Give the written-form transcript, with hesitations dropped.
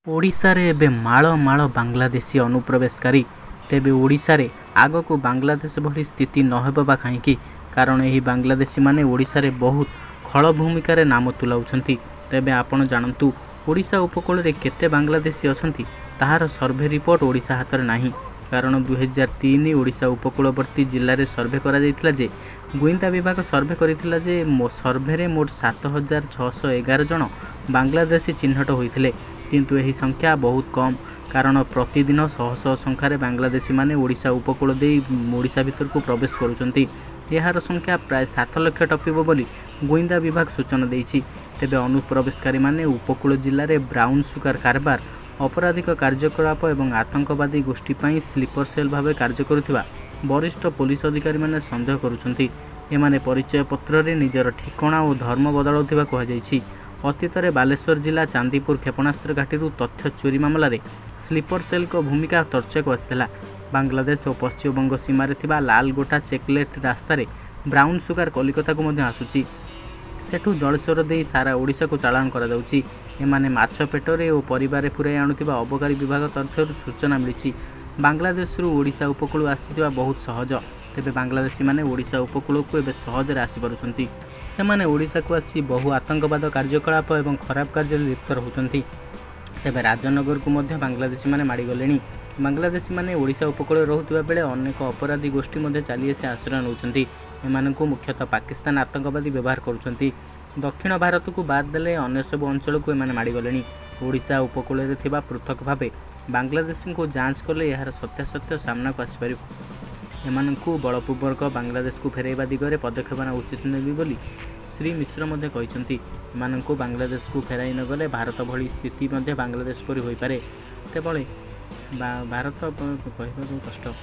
ଓଡ଼ିଶାରେ ଏବେ ମାଳ ମାଳ ବାଂଲାଦେଶୀ ଅନୁପ୍ରବେଶକାରୀ। ତେବେ ଓଡ଼ିଶାରେ ଆଗକୁ ବାଂଲାଦେଶ ଭଳି ସ୍ଥିତି ନ ହେବ ବା କାହିଁକି? କାରଣ ଏହି ବାଂଲାଦେଶୀମାନେ ଓଡ଼ିଶାରେ ବହୁତ ଖଳ ଭୂମିକାରେ ନାମ ତୁଲାଉଛନ୍ତି। ତେବେ ଆପଣ ଜାଣନ୍ତୁ ଓଡ଼ିଶା ଉପକୂଳରେ କେତେ ବାଂଲାଦେଶୀ ଅଛନ୍ତି? ତାହାର ସର୍ଭେ ରିପୋର୍ଟ ଓଡ଼ିଶା ହାତରେ ନାହିଁ। କାରଣ 2003 ଓଡ଼ିଶା ଉପକୂଳବର୍ତ୍ତୀ ଜିଲ୍ଲାରେ ସର୍ଭେ କରାଯାଇଥିଲା ଯେ ଗୁଇନ୍ଦା ବିଭାଗ ସର୍ଭେ କରିଥିଲା ଯେ ସର୍ଭେରେ ମୋଟ 7611 ଜଣ ବାଂଲାଦେଶୀ ଚିହ୍ନଟ ହୋଇଥିଲେ। କିନ୍ତୁ ଏହି ସଂଖ୍ୟା ବହୁତ କମ୍। କାରଣ ପ୍ରତିଦିନ ଶହ ଶହ ସଂଖ୍ୟାରେ ବାଂଲାଦେଶୀମାନେ ଓଡ଼ିଶା ଉପକୂଳ ଦେଇ ଓଡ଼ିଶା ଭିତରକୁ ପ୍ରବେଶ କରୁଛନ୍ତି। ଏହାର ସଂଖ୍ୟା ପ୍ରାୟ 7 ଲକ୍ଷ ଟପିବ ବୋଲି ଗୁଇନ୍ଦା ବିଭାଗ ସୂଚନା ଦେଇଛି। ତେବେ ଅନୁପ୍ରବେଶକାରୀମାନେ ଉପକୂଳ ଜିଲ୍ଲାରେ ବ୍ରାଉନ୍ ସୁଗାର କାରବାର, ଅପରାଧିକ କାର୍ଯ୍ୟକଳାପ ଏବଂ ଆତଙ୍କବାଦୀ ଗୋଷ୍ଠୀ ପାଇଁ ସ୍ଲିପର ସେଲ୍ ଭାବେ କାର୍ଯ୍ୟ କରୁଥିବା ବରିଷ୍ଠ ପୋଲିସ ଅଧିକାରୀମାନେ ସନ୍ଦେହ କରୁଛନ୍ତି। ଏମାନେ ପରିଚୟପତ୍ରରେ ନିଜର ଠିକଣା ଓ ଧର୍ମ ବଦଳାଉଥିବା କୁହାଯାଇଛି। ଅତୀତରେ ବାଲେଶ୍ୱର ଜିଲ୍ଲା ଚାନ୍ଦିପୁର କ୍ଷେପଣାସ୍ତ୍ର ଘାଟିରୁ ତଥ୍ୟ ଚୋରି ମାମଲାରେ ସ୍ଲିପର ସେଲ୍ଙ୍କ ଭୂମିକା ଚର୍ଚ୍ଚାକୁ ଆସିଥିଲା। ବାଂଲାଦେଶ ଓ ପଶ୍ଚିମବଙ୍ଗ ସୀମାରେ ଥିବା ଲାଲଗୋଟା ଚେକଲେଟ୍ ରାସ୍ତାରେ ବ୍ରାଉନ୍ ସୁଗାର କଲିକତାକୁ ମଧ୍ୟ ଆସୁଛି। ସେଠୁ ଜଳେଶ୍ୱର ଦେଇ ସାରା ଓଡ଼ିଶାକୁ ଚାଲାଣ କରାଯାଉଛି। ଏମାନେ ମାଛ ପେଟରେ ଓ ପରିବାରରେ ପୁରାଇ ଆଣୁଥିବା ଅବକାରୀ ବିଭାଗ ତରଫରୁ ସୂଚନା ମିଳିଛି। ବାଂଲାଦେଶରୁ ଓଡ଼ିଶା ଉପକୂଳ ଆସିଥିବା ବହୁତ ସହଜ। ତେବେ ବାଂଲାଦେଶୀମାନେ ଓଡ଼ିଶା ଉପକୂଳକୁ ଏବେ ସହଜରେ ଆସିପାରୁଛନ୍ତି। ସେମାନେ ଓଡ଼ିଶାକୁ ଆସି ବହୁ ଆତଙ୍କବାଦ କାର୍ଯ୍ୟକଳାପ ଏବଂ ଖରାପ କାର୍ଯ୍ୟରେ ଲିପ୍ତ ରହୁଛନ୍ତି। ତେବେ ରାଜନଗରକୁ ମଧ୍ୟ ବାଂଲାଦେଶୀମାନେ ମାଡ଼ିଗଲେଣି। ବାଂଲାଦେଶୀମାନେ ଓଡ଼ିଶା ଉପକୂଳରେ ରହୁଥିବା ବେଳେ ଅନେକ ଅପରାଧୀ ଗୋଷ୍ଠୀ ମଧ୍ୟ ଚାଲିଆସି ଆଶ୍ରୟ ନେଉଛନ୍ତି। ଏମାନଙ୍କୁ ମୁଖ୍ୟତଃ ପାକିସ୍ତାନ ଆତଙ୍କବାଦୀ ବ୍ୟବହାର କରୁଛନ୍ତି। ଦକ୍ଷିଣ ଭାରତକୁ ବାଦ୍ ଦେଲେ ଅନ୍ୟ ସବୁ ଅଞ୍ଚଳକୁ ଏମାନେ ମାଡ଼ିଗଲେଣି। ଓଡ଼ିଶା ଉପକୂଳରେ ଥିବା ପୃଥକ ଭାବେ ବାଂଲାଦେଶୀଙ୍କୁ ଯାଞ୍ଚ କଲେ ଏହାର ସତ୍ୟାସତ୍ୟ ସାମ୍ନାକୁ ଆସିପାରିବ। ଏମାନଙ୍କୁ ବଳପୂର୍ବକ ବାଂଲାଦେଶକୁ ଫେରାଇବା ଦିଗରେ ପଦକ୍ଷେପ ନେବା ଉଚିତ ନେବି ବୋଲି ଶ୍ରୀ ମିଶ୍ର ମଧ୍ୟ କହିଛନ୍ତି। ଏମାନଙ୍କୁ ବାଂଲାଦେଶକୁ ଫେରାଇ ନଗଲେ ଭାରତ ଭଳି ସ୍ଥିତି ମଧ୍ୟ ବାଂଲାଦେଶ ପରି ହୋଇପାରେ। ତେବେ ଭାରତ କହିବାକୁ କଷ୍ଟ।